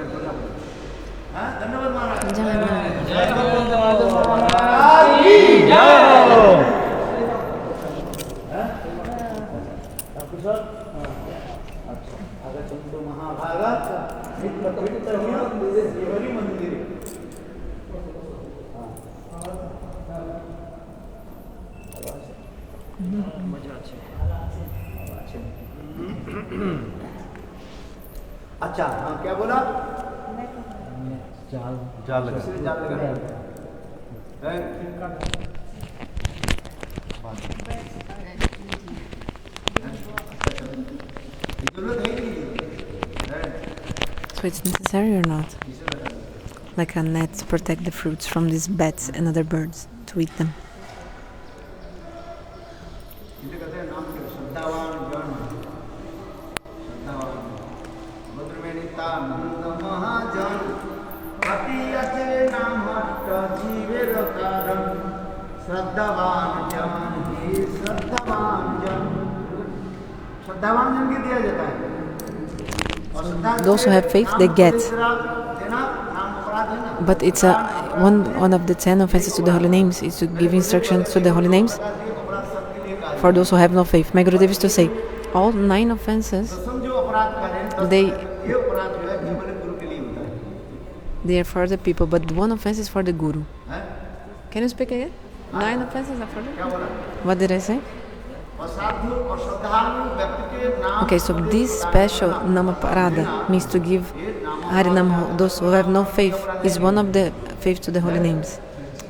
अच्छा हाँ क्या बोला? जाल लगा So it's necessary or not? Like a net to protect the fruits from these bats and other birds to eat them. Those who have faith, they get. But it's one of the 10 offenses to the holy names is to give instructions to the holy names for those who have no faith. My Gurudev used to say, all 9 offenses, they are for the people, but 1 offense is for the Guru. Can you speak again? 9 offenses are for the Guru. What did I say? Okay, so this special Namaparada means to give Harinam, those who have no faith, is one of the faith to the holy names.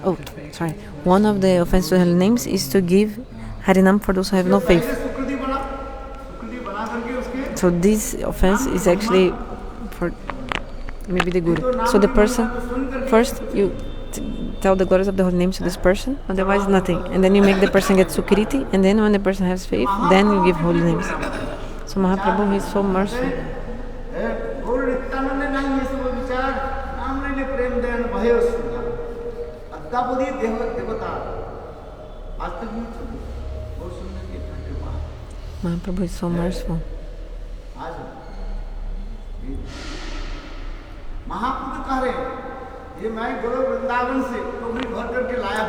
Oh, sorry. One of the offenses to the holy names is to give Harinam for those who have no faith. So this offense is actually for maybe the Guru. So the person, first you tell the glories of the holy names to this person, otherwise nothing. And then you make the person get Sukriti, and then when the person has faith, then you give holy names. So Mahaprabhu is so merciful. Mahaprabhu is so merciful.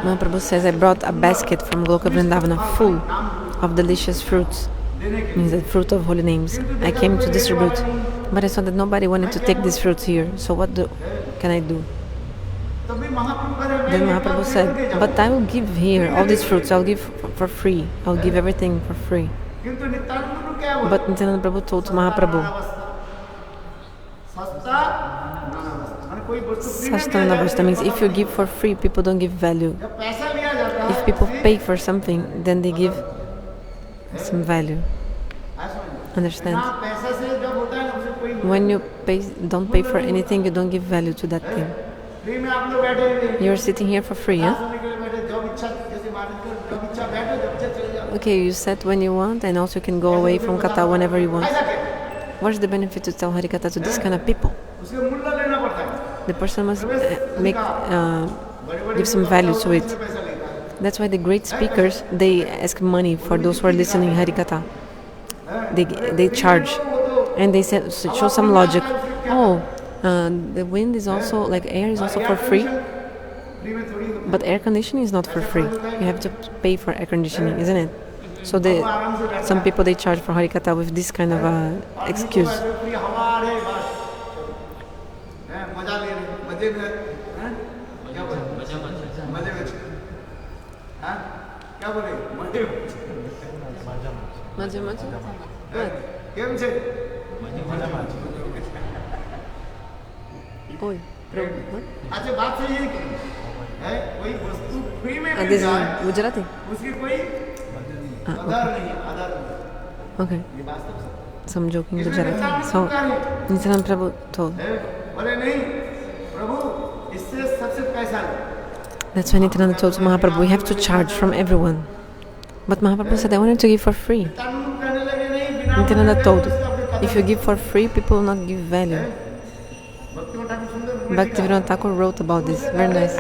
Mahaprabhu says, I brought a basket from Goloka Vrindavana full of delicious fruits, means the fruit of holy names. I came to distribute, but I saw that nobody wanted to take these fruits here, so what can I do? Then Mahaprabhu said, but I will give here all these fruits, I'll give for free, I'll give everything for free. But Nityananda Prabhu told Mahaprabhu, Sastamnavasta means if you give for free, people don't give value. If people pay for something, then they give some value. Understand? When you don't pay for anything, you don't give value to that thing. You're sitting here for free, huh? Okay, you sat when you want, and also you can go away from Katha whenever you want. What's the benefit to tell Harikatha to this kind of people? The person must give some value to it. That's why the great speakers, they ask money for those who are listening Harikatha. They charge, and they show some logic. Oh, the wind is also, like air is also for free, but air conditioning is not for free. You have to pay for air conditioning, isn't it? So some people, they charge for Harikatha with this kind of excuse. Oi, अच्छा बात सही है कि है कोई वस्तु free में मिल जाए गुजराती उसकी कोई आधार नहीं आधार okay some joking Gujarati. So Nityananda Prabhu told, बोले नहीं प्रभु इससे सबसे पैसा लो. That's why Nityananda told Mahaprabhu, we have to charge from everyone. But Mahaprabhu said, I wanted to give for free. Nityananda told, if you give for free, people will not give value. Bhaktivinoda Thakur wrote about this. Very nice.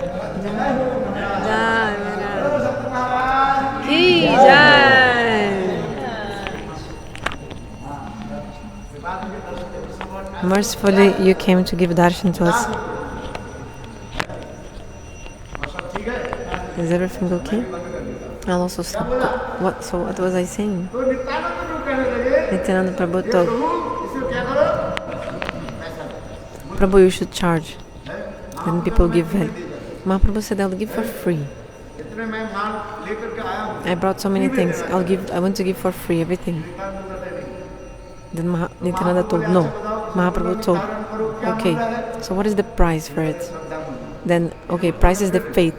Mercifully, you came to give darshan to us. Is everything okay? I'll also stop. So what was I saying? Nityananda Prabhu told, Prabhu, you should charge. Then people give value. Mahaprabhu said, I'll give for free. इतने मैं माल लेकर के आया हूँ। I brought so many things. I want to give for free everything. Then Nityananda told, no. Mahaprabhu told, okay, so what is the price for it? Then, okay, price is the faith.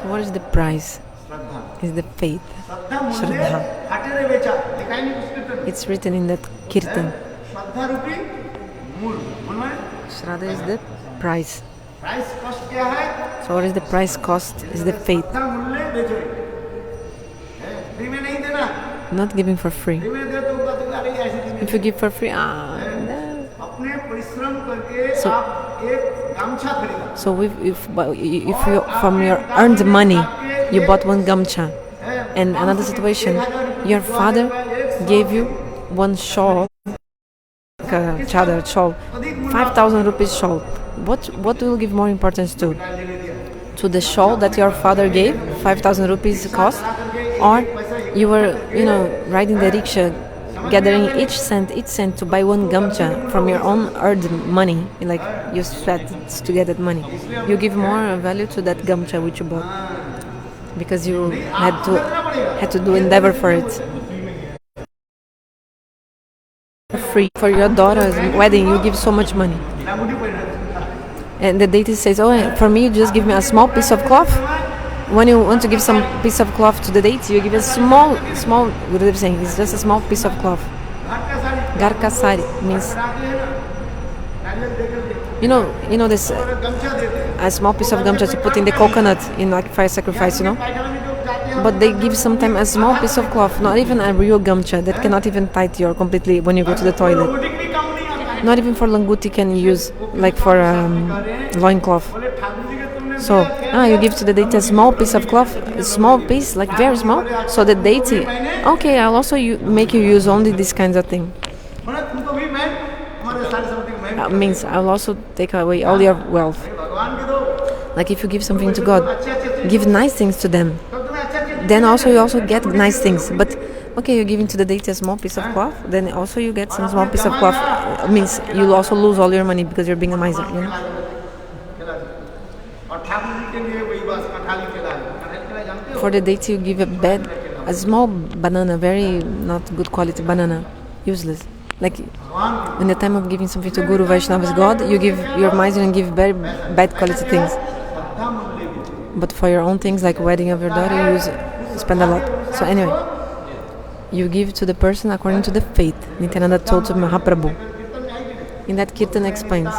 So what is the price? Is the faith. Shraddha. It's written in that kirtan. Shraddha is the price. So what is the price cost? Is the faith. Not giving for free. If you give for free, so if you from your earned money you bought one gamcha, and another situation, your father gave you one shawl, like a chadar shawl, 5,000 rupees shawl. What will give more importance to? To the shawl that your father gave, 5,000 rupees cost, or you were, riding the rickshaw, gathering each cent to buy one gamcha from your own earned money, like you sweat to get that money. You give more value to that gamcha which you bought, because you had to do endeavor for it. Free for your daughter's wedding, you give so much money, and the deity says, "Oh, for me, you just give me a small piece of cloth." When you want to give some piece of cloth to the deity, you give a small. Gurudev is saying it's just a small piece of cloth. Garka sari means, this a small piece of gamcha to put in the coconut in like fire sacrifice, But they give sometimes a small piece of cloth, not even a real gamcha that cannot even tie your completely when you go to the toilet. Not even for languti can you use, like for loincloth. So, you give to the deity a small piece of cloth, a small piece, like very small, so the deity, okay, I'll also make you use only these kinds of things. Means I'll also take away all your wealth. Like if you give something to God, give nice things to them. Then also you also get nice things. But okay, you're giving to the deity a small piece of cloth, then also you get some small piece of cloth. Means you'll also lose all your money because you're being a miser, For the deity, you give a small banana, very not good quality banana, useless. Like in the time of giving something to Guru Vaishnava's God, you give your miser and give very bad quality things. But for your own things, like wedding of your daughter, you spend a lot. So anyway, you give to the person according to the faith. Nityananda told to Mahaprabhu. In that kirtan explains.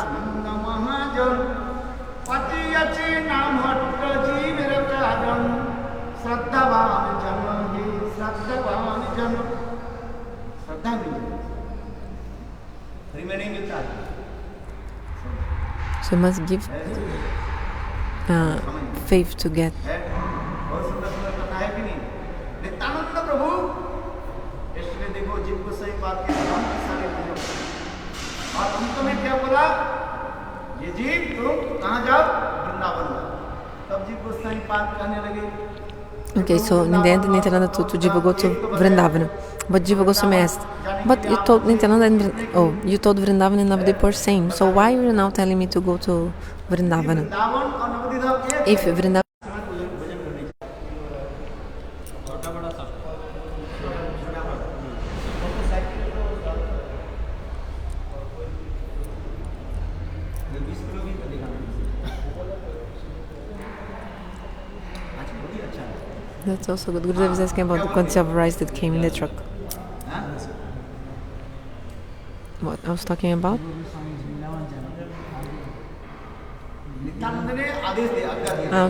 So you must give faith to get. Okay, so in the end, Nityananda told to Jiva go to Vrindavana. But Jiva Goswami asked, but you told Nityananda you told Vrindavana and Navadvipa are same. So why are you now telling me to go to Vrindavana? If Vrindavana That's also good. Gurudev is asking about the quantity of rice that came in the truck. What I was talking about?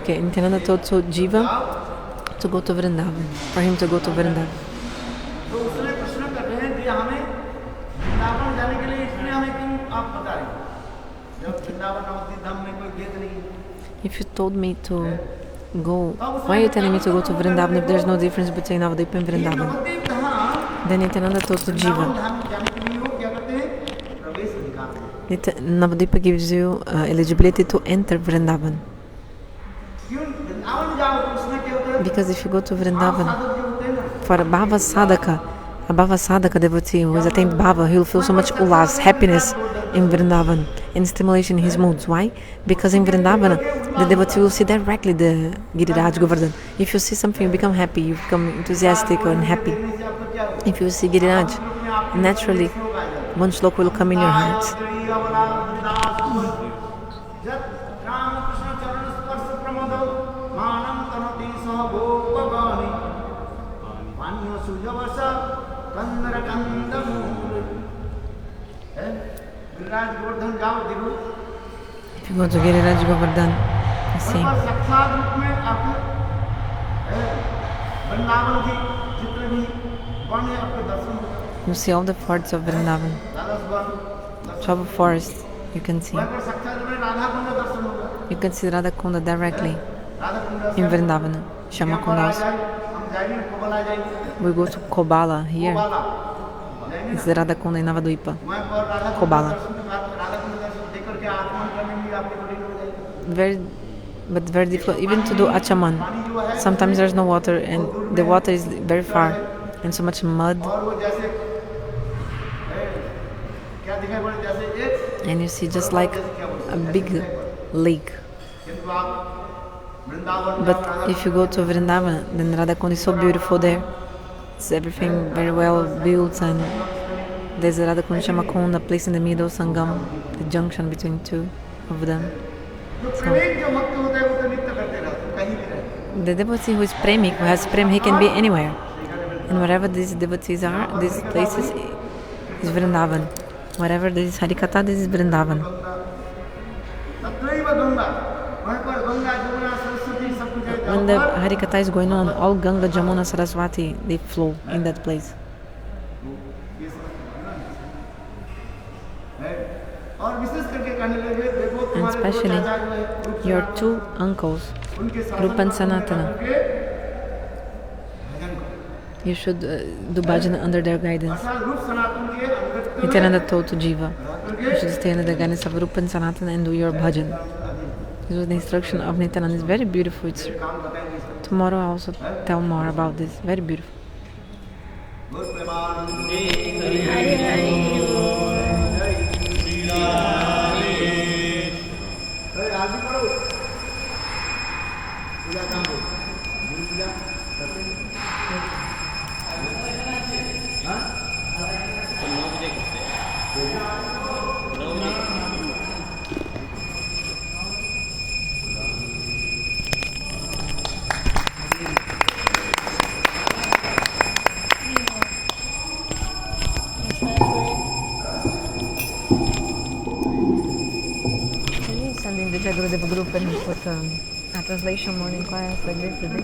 Okay, Nityananda told to Jiva to go to Vrindavan, for him to go to Vrindavan. If you told me to go, why are you telling me to go to Vrindavan if there's no difference between Navadvipa and Vrindavan? Then Nityananda told to Jiva. Navadvipa gives you eligibility to enter Vrindavan. Because if you go to Vrindavan, For a Bhava Sadhaka devotee who has attained Bhava, he will feel so much ulas, happiness in Vrindavana and stimulation in his moods. Why? Because in Vrindavana, the devotee will see directly the Giriraj Govardhan. If you see something, you become happy, you become enthusiastic and happy. If you see Giriraj, naturally, one shloka will come in your heart. If you go to Giriraj Govardhan, you see. You see all the forts of Vrindavan. 12 forests you can see. You can see Radha Kunda directly in Vrindavana. Shama Kunda also. We go to Kobala here. It's the Radha Kunda in Navadvipa. Kobala. Very difficult even to do Achaman. Sometimes there's no water and the water is very far and so much mud. And you see just like a big lake. But if you go to Vrindavana, then Radhakund is so beautiful there. It's everything very well built, and there's a Radhakund Shamakund, a place in the middle, Sangam, the junction between two of them. So, the devotee who is premic, who has prem, he can be anywhere. And wherever these devotees are, these places is Vrindavan. Wherever there is Harikatha, this is Vrindavan. When the Harikatha is going on, all Ganga, Jamuna, Saraswati, they flow in that place. And especially your two uncles, Rupa and Sanatana. You should do bhajana under their guidance. Nityananda told to Jiva, you should stay under the guidance of Rupa and Sanatana and do your bhajan. This was the instruction of Nityananda. It's very beautiful. Tomorrow I'll also tell more about this. Very beautiful. In the Jagurudeva group and put a translation morning class like this today.